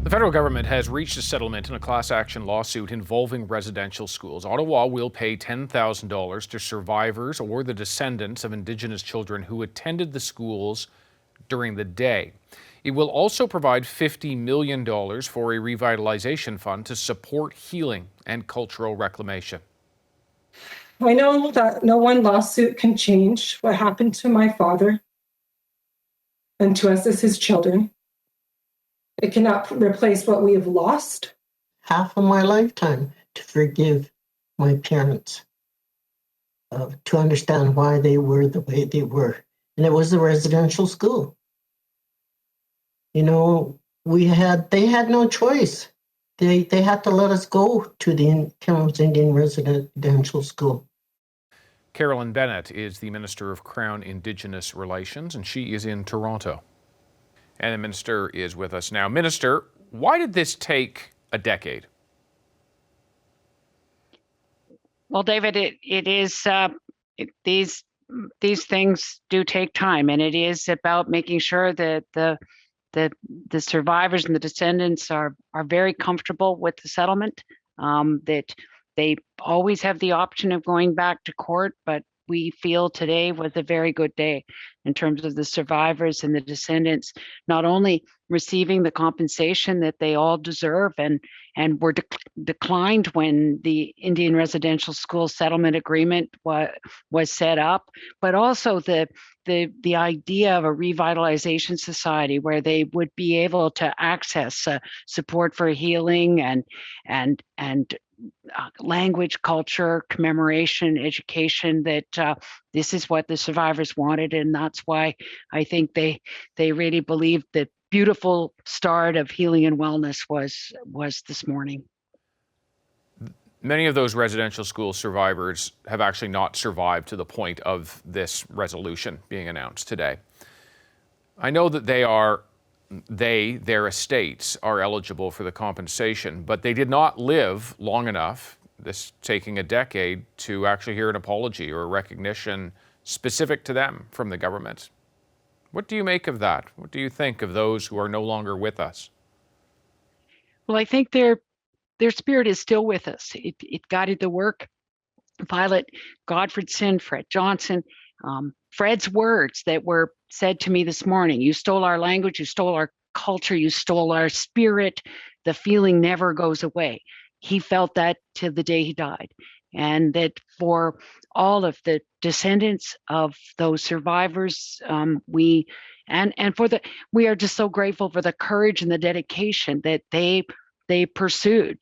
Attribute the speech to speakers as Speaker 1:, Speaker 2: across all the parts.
Speaker 1: The federal government has reached a settlement in a class action lawsuit involving residential schools. Ottawa will pay $10,000 to survivors or the descendants of Indigenous children who attended the schools during the day. It will also provide $50 million for a revitalization fund to support healing and cultural reclamation.
Speaker 2: I know that no one lawsuit can change what happened to my father and to us as his children. It cannot replace what we have lost.
Speaker 3: Half of my lifetime to forgive my parents, to understand why they were the way they were. And it was a residential school. You know, they had no choice. They had to let us go to the Carolyn-Indian residential school.
Speaker 1: Carolyn Bennett is the Minister of Crown-Indigenous Relations, and she is in Toronto. And the Minister is with us now. Minister, why did this take a decade?
Speaker 4: Well, David, it is these things do take time, and it is about making sure that the survivors and the descendants are very comfortable with the settlement, that they always have the option of going back to court, but we feel today was a very good day in terms of the survivors and the descendants not only receiving the compensation that they all deserve and were declined when the Indian Residential School Settlement Agreement was set up, but also the idea of a revitalization society where they would be able to access support for healing and language, culture, commemoration, education, that this is what the survivors wanted. And that's why I think they really believed that beautiful start of healing and wellness was this morning.
Speaker 1: Many of those residential school survivors have actually not survived to the point of this resolution being announced today. I know that their estates are eligible for the compensation, but they did not live long enough, this taking a decade, to actually hear an apology or a recognition specific to them from the government. What do you make of that? What do you think of those who are no longer with us?
Speaker 4: Well, I think their spirit is still with us. It guided the work. Violet Godfredson, Fred Johnson, Fred's words that were said to me this morning: you stole our language, you stole our culture, you stole our spirit. The feeling never goes away. He felt that till the day he died. And that for all of the descendants of those survivors, we are just so grateful for the courage and the dedication that they pursued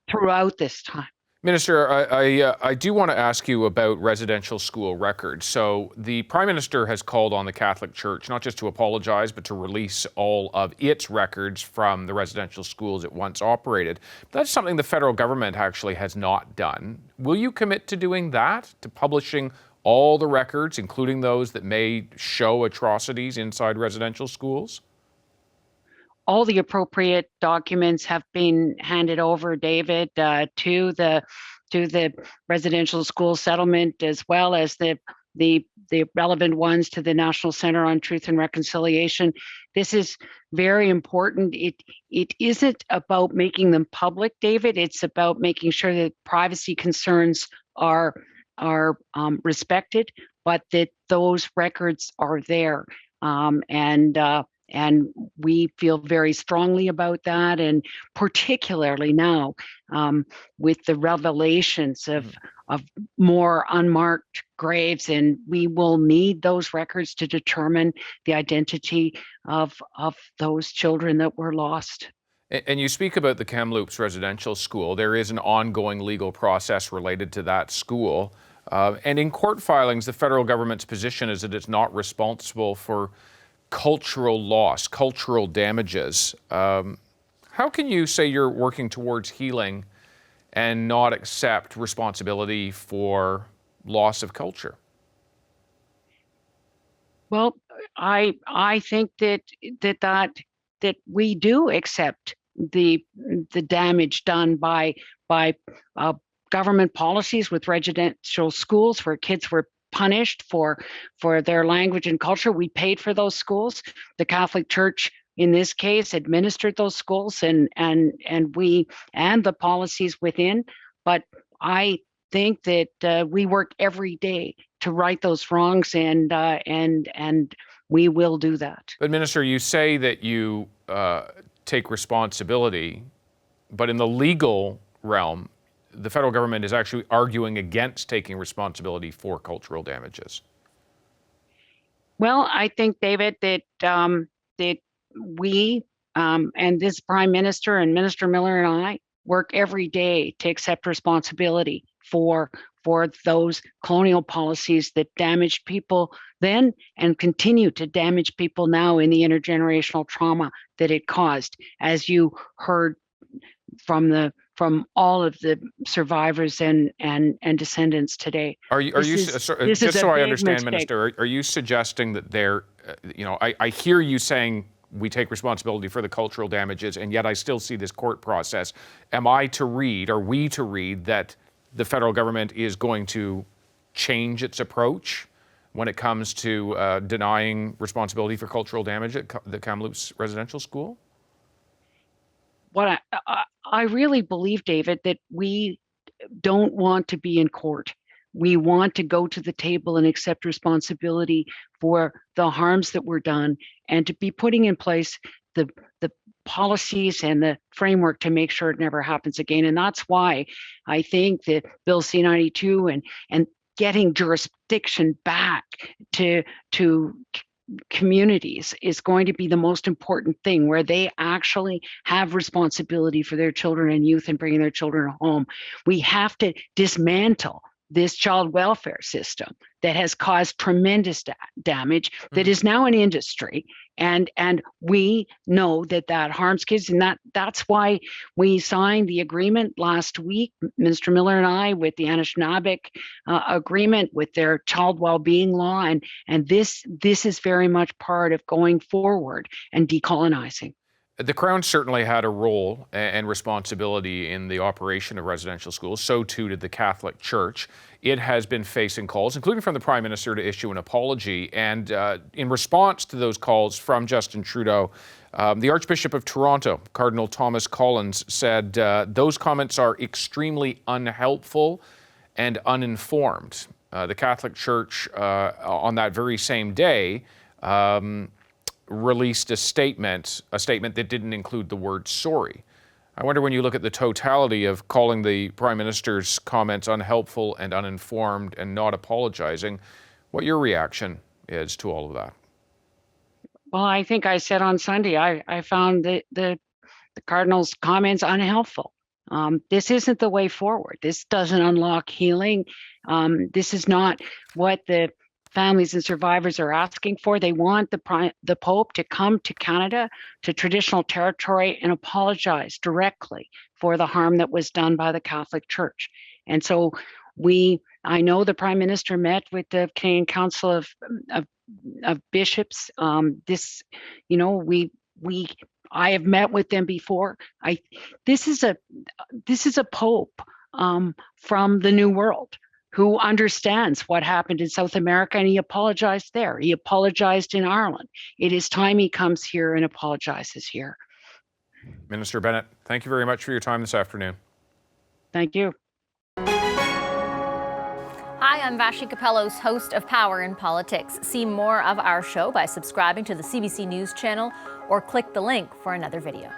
Speaker 4: throughout this time.
Speaker 1: Minister, I do want to ask you about residential school records. So the Prime Minister has called on the Catholic Church not just to apologize, but to release all of its records from the residential schools it once operated. That's something the federal government actually has not done. Will you commit to doing that, to publishing all the records, including those that may show atrocities inside residential schools?
Speaker 4: All the appropriate documents have been handed over, David, to the residential school settlement, as well as the relevant ones to the National Centre on Truth and Reconciliation. This is very important. It isn't about making them public, David. It's about making sure that privacy concerns are respected, but that those records are there. And we feel very strongly about that, and particularly now with the revelations of more unmarked graves, and we will need those records to determine the identity of those children that were lost.
Speaker 1: And you speak about the Kamloops Residential School. There is an ongoing legal process related to that school. And in court filings, the federal government's position is that it's not responsible for cultural loss, cultural damages. How can you say you're working towards healing and not accept responsibility for loss of culture?
Speaker 4: Well, I think that we do accept the damage done by government policies with residential schools where kids were punished for their language and culture. We paid for those schools. The Catholic Church in this case, administered those schools and the policies within. But I think that we work every day to right those wrongs, and we will do that.
Speaker 1: But Minister, you say that you take responsibility, but in the legal realm, the federal government is actually arguing against taking responsibility for cultural damages.
Speaker 4: Well, I think, David, that that we and this Prime Minister and Minister Miller and I work every day to accept responsibility for those colonial policies that damaged people then and continue to damage people now in the intergenerational trauma that it caused, as you heard from all of the survivors and descendants today.
Speaker 1: Just so I understand, Minister, are you suggesting that there, I hear you saying we take responsibility for the cultural damages, and yet I still see this court process. Am I to read, are we to read, that the federal government is going to change its approach when it comes to denying responsibility for cultural damage at the Kamloops Residential School?
Speaker 4: What I really believe, David, that we don't want to be in court. We want to go to the table and accept responsibility for the harms that were done, and to be putting in place the policies and the framework to make sure it never happens again. And that's why I think that Bill C-92 and getting jurisdiction back to communities is going to be the most important thing, where they actually have responsibility for their children and youth and bringing their children home. We have to dismantle this child welfare system that has caused tremendous damage, that is now an industry, and we know that harms kids, and that's why we signed the agreement last week, Minister Miller and I, with the Anishinaabe agreement with their child well-being law, and this is very much part of going forward and decolonizing.
Speaker 1: The Crown certainly had a role and responsibility in the operation of residential schools. So too did the Catholic Church. It has been facing calls, including from the Prime Minister, to issue an apology. And in response to those calls from Justin Trudeau, the Archbishop of Toronto, Cardinal Thomas Collins, said those comments are extremely unhelpful and uninformed. The Catholic Church, on that very same day, released a statement that didn't include the word sorry. I wonder, when you look at the totality of calling the Prime Minister's comments unhelpful and uninformed and not apologizing, what your reaction is to all of that.
Speaker 4: Well, I think I said on Sunday, I found the Cardinal's comments unhelpful. This isn't the way forward. This doesn't unlock healing. This is not what the families and survivors are asking for. They want the Pope to come to Canada, to traditional territory, and apologize directly for the harm that was done by the Catholic Church. And so I know the Prime Minister met with the Canadian Council of Bishops. I have met with them before. This is a Pope from the New World, who understands what happened in South America, and he apologized there. He apologized in Ireland. It is time he comes here and apologizes here.
Speaker 1: Minister Bennett, thank you very much for your time this afternoon.
Speaker 4: Thank you.
Speaker 5: Hi, I'm Vashi Capellos, host of Power in Politics. See more of our show by subscribing to the CBC News channel or click the link for another video.